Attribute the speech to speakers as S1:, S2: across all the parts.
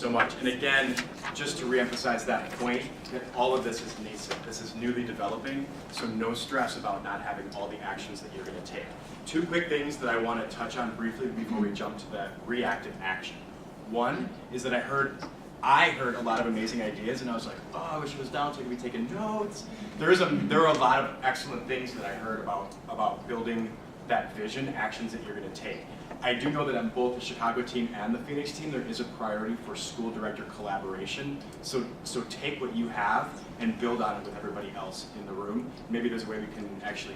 S1: so much. And again, just to reemphasize that point, that all of this is nascent. This is newly developing, so no stress about not having all the actions that you're going to take. Two quick things that I want to touch on briefly before we jump to that reactive action. One is that I heard a lot of amazing ideas, and I was like, oh, I wish it was down so I could be taking notes. There are a lot of excellent things that I heard about building that vision, actions that you're going to take. I do know that on both the Chicago team and the Phoenix team, there is a priority for school director collaboration. So take what you have and build on it with everybody else in the room. Maybe there's a way we can actually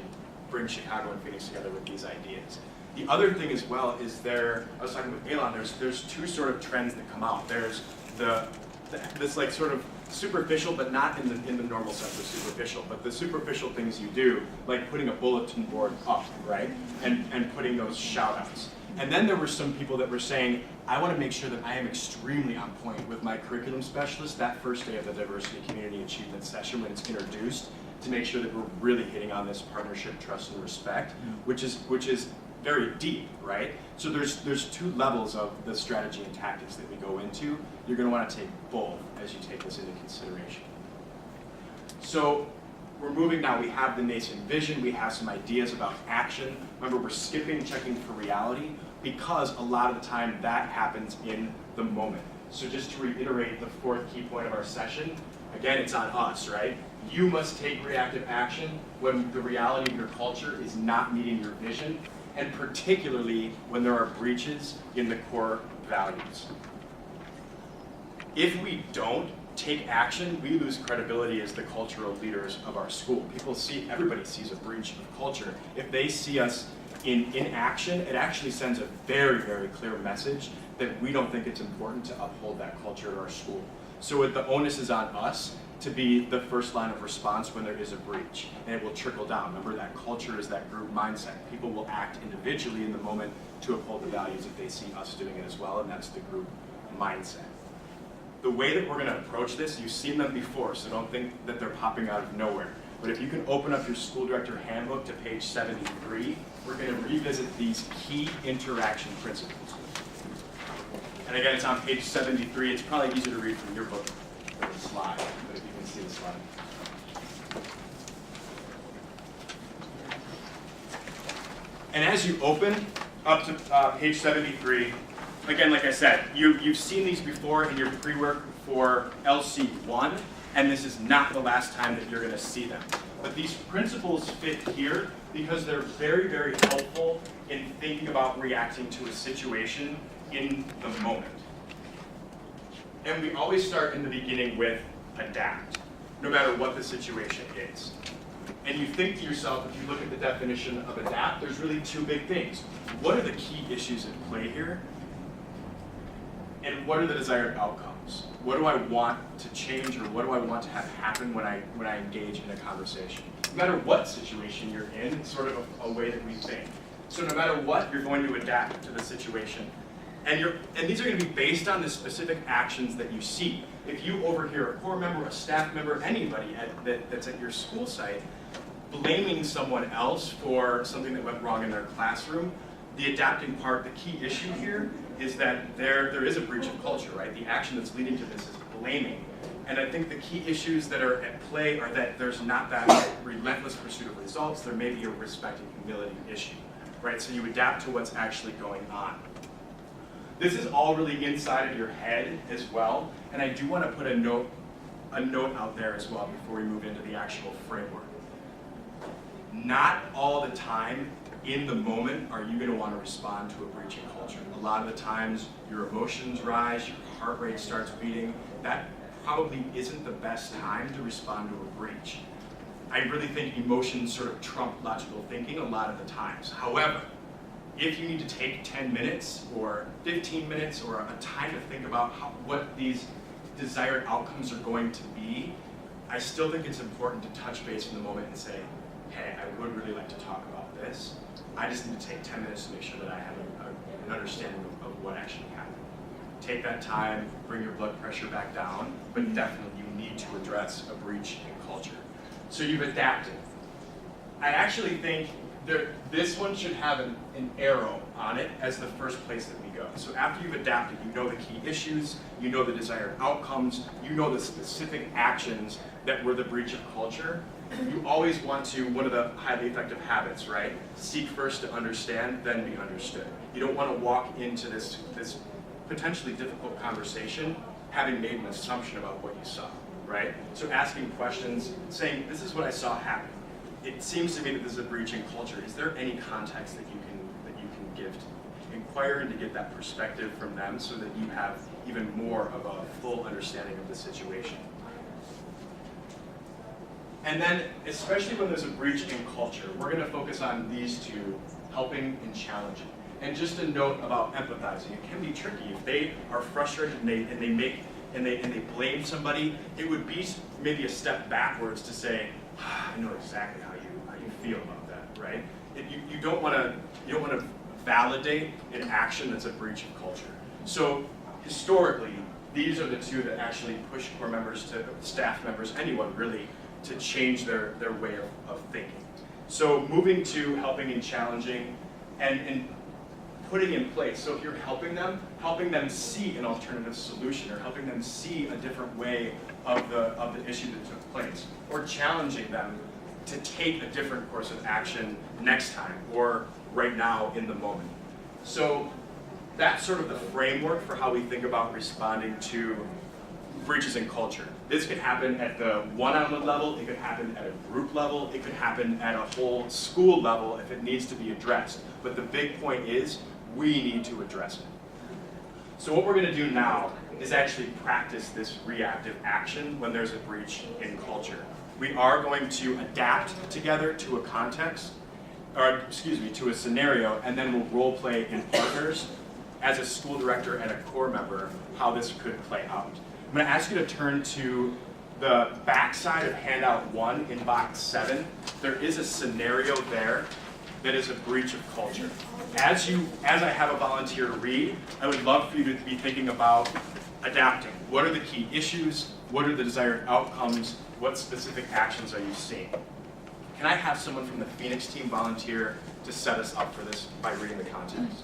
S1: bring Chicago and Phoenix together with these ideas. The other thing as well is I was talking with Elon, there's two sort of trends that come out. There's this like sort of superficial, but not in the normal sense of superficial, but the superficial things you do, like putting a bulletin board up, right? And putting those shout outs. And then there were some people that were saying, I want to make sure that I am extremely on point with my curriculum specialist that first day of the diversity community achievement session when it's introduced, to make sure that we're really hitting on this partnership, trust, and respect, which is very deep, right? So there's two levels of the strategy and tactics that we go into. You're going to want to take both as you take this into consideration. So we're moving now. We have the nascent vision. We have some ideas about action. Remember, we're skipping checking for reality because a lot of the time that happens in the moment. So just to reiterate the fourth key point of our session, again, it's on us, right? You must take reactive action when the reality of your culture is not meeting your vision, and particularly when there are breaches in the core values. If we don't take action, we lose credibility as the cultural leaders of our school. Everybody sees a breach of culture. If they see us in action, it actually sends a very, very clear message that we don't think it's important to uphold that culture at our school. So the onus is on us to be the first line of response when there is a breach, and it will trickle down. Remember, that culture is that group mindset. People will act individually in the moment to uphold the values if they see us doing it as well, and that's the group mindset. The way that we're going to approach this, you've seen them before, so don't think that they're popping out of nowhere. But if you can open up your school director handbook to page 73, we're going to revisit these key interaction principles. And again, it's on page 73. It's probably easier to read from your book than the slide, but if you can see the slide. And as you open up to page 73, again, like I said, you've seen these before in your pre-work for LC1, and this is not the last time that you're going to see them. But these principles fit here because they're very, very helpful in thinking about reacting to a situation in the moment. And we always start in the beginning with adapt, no matter what the situation is. And you think to yourself, if you look at the definition of adapt, there's really two big things. What are the key issues at play here? And what are the desired outcomes? What do I want to change, or what do I want to have happen when I engage in a conversation? No matter what situation you're in, it's sort of a way that we think. So no matter what, you're going to adapt to the situation. And these are going to be based on the specific actions that you see. If you overhear a core member, a staff member, anybody that's at your school site blaming someone else for something that went wrong in their classroom, the adapting part, the key issue here is that there is a breach of culture, right? The action that's leading to this is blaming. And I think the key issues that are at play are that there's not that relentless pursuit of results. There may be a respect and humility issue, right? So you adapt to what's actually going on. This is all really inside of your head as well. And I do want to put a note out there as well before we move into the actual framework. Not all the time in the moment are you going to want to respond to a breaching culture. A lot of the times your emotions rise, your heart rate starts beating. That probably isn't the best time to respond to a breach. I really think emotions sort of trump logical thinking a lot of the times. However, if you need to take 10 minutes or 15 minutes or a time to think about what these desired outcomes are going to be, I still think it's important to touch base in the moment and say, hey, I would really like to talk about this. I just need to take 10 minutes to make sure that I have an understanding of what actually happened. Take that time, bring your blood pressure back down, but definitely you need to address a breach in culture. So you've adapted. I actually think this one should have an arrow on it as the first place that we go. So after you've adapted, you know the key issues, you know the desired outcomes, you know the specific actions that were the breach of culture. You always want to, one of the highly effective habits, right? Seek first to understand, then be understood. You don't want to walk into this potentially difficult conversation having made an assumption about what you saw, right? So asking questions, saying, this is what I saw happen. It seems to me that this is a breach in culture. Is there any context that you can give to inquiring to get that perspective from them so that you have even more of a full understanding of the situation? And then, especially when there's a breach in culture, we're going to focus on these two, helping and challenging. And just a note about empathizing. It can be tricky. If they are frustrated and they blame somebody, it would be maybe a step backwards to say, I know exactly how you feel about that, right? You don't want to validate an action that's a breach of culture. So historically, these are the two that actually push core members to staff members, anyone really, to change their way of thinking. So moving to helping and challenging and putting in place. So if you're helping them see an alternative solution, or helping them see a different way of the issue that took place, or challenging them to take a different course of action next time, or right now in the moment. So that's sort of the framework for how we think about responding to breaches in culture. This could happen at the one-on-one level, it could happen at a group level, it could happen at a whole school level if it needs to be addressed. But the big point is, we need to address it. So what we're going to do now is actually practice this reactive action when there's a breach in culture. We are going to adapt together to a context, or excuse me, to a scenario, and then we'll role play in partners as a school director and a core member how this could play out. I'm going to ask you to turn to the back side of handout 1 in box 7. There is a scenario there that is a breach of culture. As I have a volunteer read, I would love for you to be thinking about adapting. What are the key issues? What are the desired outcomes? What specific actions are you seeing? Can I have someone from the Phoenix team volunteer to set us up for this by reading the context?